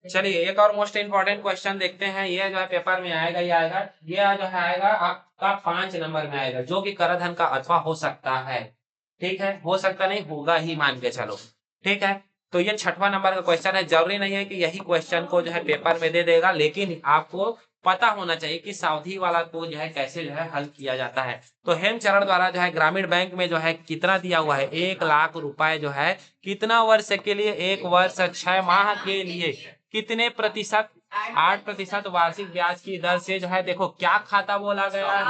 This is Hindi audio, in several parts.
चलिए एक और मोस्ट इंपॉर्टेंट क्वेश्चन देखते हैं। ये जो है पेपर में आएगा ही आएगा। ये जो है आएगा आपका 5 नंबर में आएगा, जो कि करधन का अथवा हो सकता है। ठीक है, हो सकता नहीं, होगा ही मान के चलो। ठीक है, तो ये 6वां नंबर का क्वेश्चन है। जरूरी नहीं है कि यही क्वेश्चन को जो है पेपर में दे देगा, लेकिन आपको पता होना चाहिए कि सावधि वाला को जो है कैसे जो है हल किया जाता है। तो हेमचरण द्वारा जो है ग्रामीण बैंक में जो है कितना दिया हुआ है, 1 लाख रुपए जो है कितना वर्ष के लिए, 1 वर्ष 6 माह के लिए कितने प्रतिशत, 8% वार्षिक ब्याज की दर से जो है, देखो क्या खाता बोला गया है,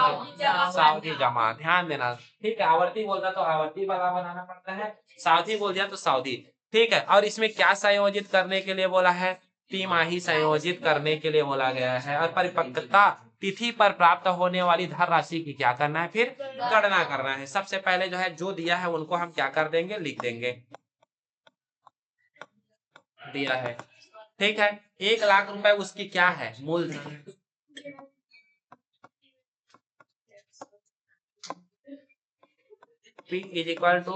सावधि जमा। ध्यान देना, ठीक है। आवर्ती बोलता तो आवर्ती वाला बनाना पड़ता है, सावधि बोल दिया तो सावधि। ठीक है, और इसमें क्या संयोजित करने के लिए बोला है, तिमाही संयोजित करने के लिए बोला गया है। और परिपक्वता तिथि पर प्राप्त होने वाली धन राशि की क्या करना है, फिर गणना करना है। सबसे पहले जो है जो दिया है उनको हम क्या कर देंगे, लिख देंगे। दिया है, ठीक है। 1 लाख रुपए उसकी क्या है, मूलधन। P इज इक्वल टू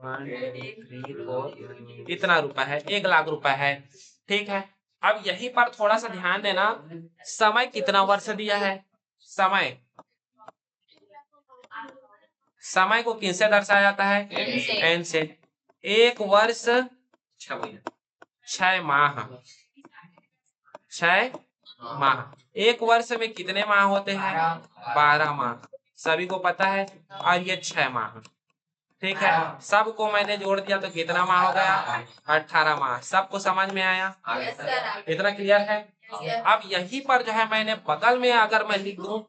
1 2 3 4, इतना रुपए है, 1 लाख रुपए है। ठीक है, अब यहीं पर थोड़ा सा ध्यान देना, समय कितना वर्ष दिया है, समय, समय को किनसे दर्शाया जाता है, एन से। 1 वर्ष 6 माह, 6 माह। 1 वर्ष में कितने माह होते हैं, 12 माह, सभी को पता है। और ये 6 माह, ठीक है। सबको मैंने जोड़ दिया तो कितना माह हो गया, 18 माह। सबको समझ में आया, इतना क्लियर है। अब यहीं पर जो है मैंने बगल में अगर मैं लिख दूं,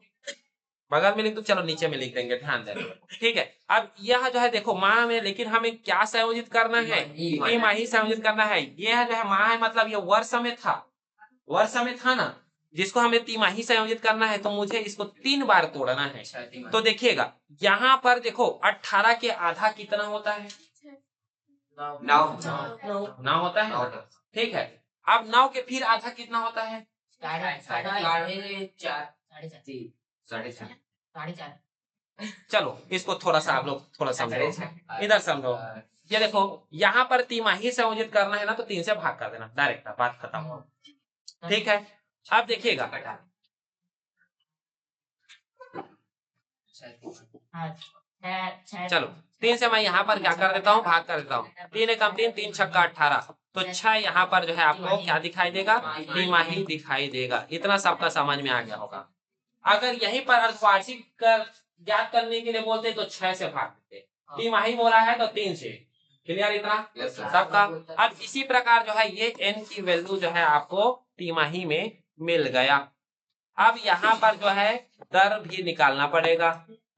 बगल में लिख दूं, चलो नीचे में लिख देंगे, ध्यान देना। ठीक है, अब यह जो है देखो माह में, लेकिन हमें क्या संयोजित करना है, तिमाही संयोजित करना है। यह जो है माह है, मतलब ये वर्ष में था, वर्ष में था ना, जिसको हमें तिमाही संयोजित करना है, तो मुझे इसको 3 बार तोड़ना है। तो देखिएगा यहाँ पर देखो 18 के आधा कितना होता है, 9 होता है। ठीक है, अब 9 के फिर आधा कितना होता है, 4.5। चलो इसको थोड़ा सा आप लोग थोड़ा समझो, इधर समझो। ये देखो यहाँ पर तिमाही संयोजित करना है ना, तो 3 से भाग कर देना, डायरेक्ट बात खत्म हो। ठीक है, अब देखिएगा, चलो 3 से मैं यहाँ पर क्या कर देता हूँ, भाग कर देता हूँ। 3 एकम 3, 3 छक्का 18, तो 6 यहाँ पर जो है आपको क्या दिखाई देगा, तिमाही दिखाई देगा। इतना सबका समझ में आ गया होगा। अगर यहीं पर अर्धवार्षिक ज्ञात करने के लिए बोलते तो 6 से भाग देते, तिमाही बोला है तो 3 से। क्लियर इतना सबका। अब इसी प्रकार जो है ये n की वैल्यू जो है आपको तिमाही में मिल गया। अब यहाँ पर जो है दर भी निकालना पड़ेगा।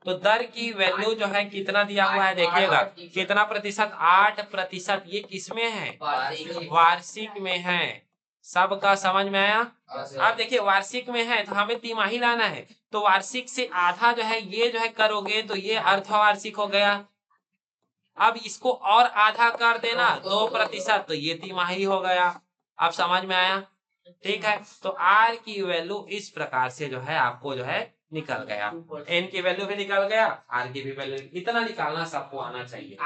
तो दर की वैल्यू जो है कितना दिया हुआ है, देखिएगा कितना प्रतिशत, 8%। ये किसमें है, वार्षिक में है। सबका समझ में आया। अब देखिए वार्षिक में है तो हमें तिमाही लाना है, तो वार्षिक से आधा जो है ये जो है करोगे तो ये अर्धवार्षिक हो गया। अब इसको और आधा कर देना 2%, तो ये तिमाही हो गया। अब समझ में आया, ठीक है। तो आर की वैल्यू इस प्रकार से जो है आपको जो है निकल गया, एन की वैल्यू भी निकल गया, आर की भी वैल्यू, इतना निकालना सबको आना चाहिए।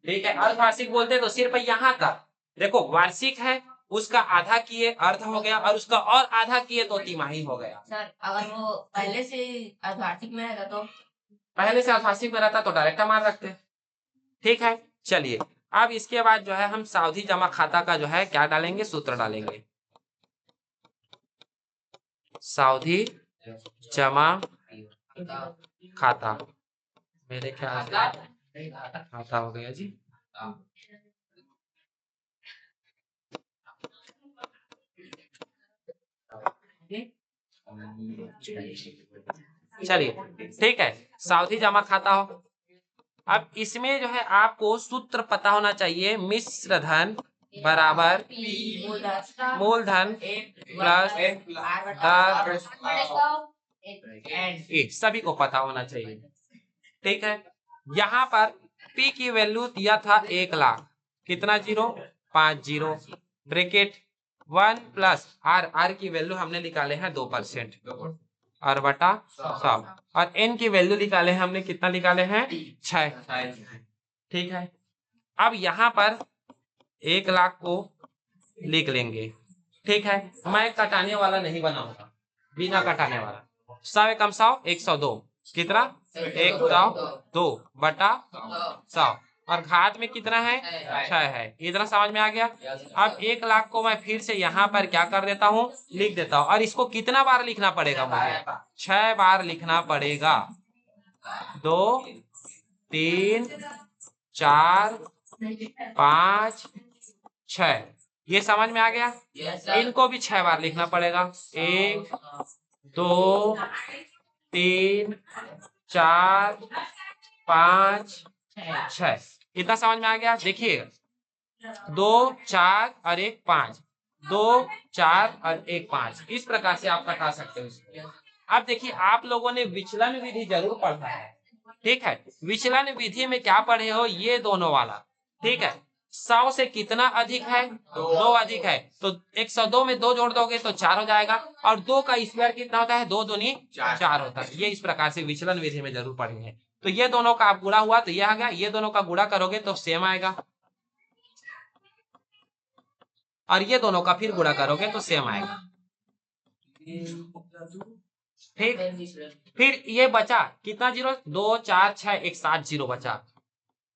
ठीक है, अर्धवार्षिक बोलते हैं तो सिर्फ यहाँ का देखो, वार्षिक है उसका आधा किए अर्ध हो गया, और उसका और आधा किए तो तिमाही हो गया। सर अगर वो पहले से अर्धवार्षिक में रहता तो, पहले से अर्धवार्षिक में रहता तो डायरेक्ट मार रखते। ठीक है, चलिए अब इसके बाद जो है हम सावधि जमा खाता का जो है क्या डालेंगे, सूत्र डालेंगे। सावधि जमा खाता, मेरे ख्याल से खाता हो गया जी। चलिए ठीक है, सावधि जमा खाता हो। अब इसमें जो है आपको सूत्र पता होना चाहिए, मिश्र धन बराबर मूलधन प्लस सभी को पता होना चाहिए। ठीक है, यहाँ पर P की वैल्यू दिया था 1 लाख, कितना zero, 5 zero, bracket 1 plus R, R की वैल्यू हमने निकाले हैं 2%, और बटा 100, और n की वैल्यू निकाले हैं हमने, कितना निकाले हैं, 6। ठीक है, अब यहाँ पर 1 लाख को लिख लेंगे, ठीक है, मैं कटाने वाला नहीं बनाऊंगा, बिना कटाने वाला। 100 एकम 100 102, कितना 102 बटा 100, और घात में कितना है 6 है। इतना समझ में आ गया। अब 1 लाख को मैं फिर से यहाँ पर क्या कर देता हूँ, लिख देता हूँ। और इसको कितना बार लिखना पड़ेगा मुझे, 6 बार लिखना पड़ेगा। 2 3 4 5 6, ये समझ में आ गया। इनको भी 6 बार लिखना पड़ेगा। 1 2 3 4 5 6, इतना समझ में आ गया। देखिएगा 2 4 और 1 5, 2 4 और 1 5, इस प्रकार से आप कटा सकते हो इसको। अब देखिए आप लोगों ने विचलन विधि जरूर पढ़ा है, ठीक है। विचलन विधि में क्या पढ़े हो, ये दोनों वाला, ठीक है। 100 से कितना अधिक है, 2 अधिक है, तो 102 में 2 जोड़ दोगे तो 4 हो जाएगा। और 2 का स्क्वायर कितना होता है, 2 दूनी 4 होता है। ये इस प्रकार से विचलन विधि में जरूर पढ़े हैं। तो ये दोनों का आप गुणा हुआ तो ये आ गया, ये दोनों का गुणा करोगे तो सेम आएगा, और ये दोनों का फिर गुणा करोगे तो सेम आएगा, ठीक। फिर ये बचा कितना जीरो, 2 4 6 1 7 जीरो बचा।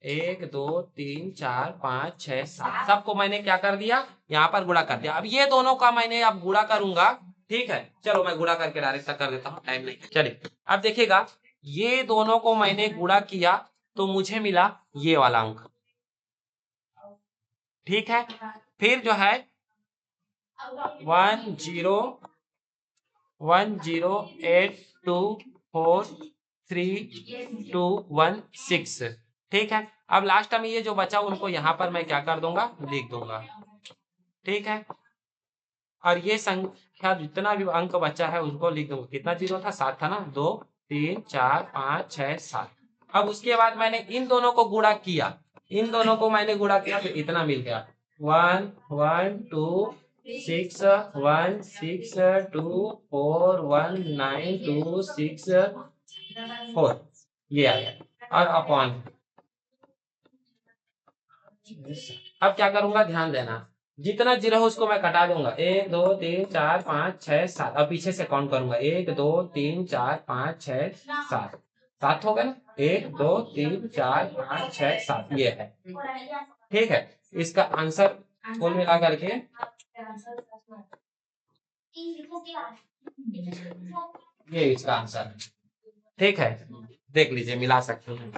1 2 3 4 5 6 7, सबको मैंने क्या कर दिया, यहाँ पर गुणा कर दिया। अब ये दोनों का मैंने अब गुणा करूंगा, ठीक है। चलो मैं गुणा करके डायरेक्ट कर देता हूँ, टाइम नहीं। चलिए अब देखिएगा, ये दोनों को मैंने गुणा किया तो मुझे मिला ये वाला अंक, ठीक है। फिर जो है 1 0 1 0 8 2 4 3 2 1 6, ठीक है। अब लास्ट में ये जो बचा उनको यहाँ पर मैं क्या कर दूंगा, लिख दूंगा, ठीक है। और ये संख्या जितना भी अंक बचा है उसको लिख दूंगा। कितना जीरो था, 7 था ना, 2 3 4 5 6 7। अब उसके बाद मैंने इन दोनों को गुणा किया, इन दोनों को मैंने गुणा किया तो इतना मिल गया, 1 1 2 6 1 6 2 4 1 9 2 6 4, ये आ गया। और अपॉन, अब क्या करूंगा, ध्यान देना, जितना जीरो है उसको मैं कटा दूंगा। 1 2 3 4 5 6 7, अब पीछे से काउंट करूंगा, 1 2 3 4 5 6 7, 7 हो गए ना, 1 2 3 4 5 6 7, ये है, ठीक है। इसका आंसर कुल मिला करके ये इसका आंसर है, ठीक है। देख लीजिए, मिला सकते हैं।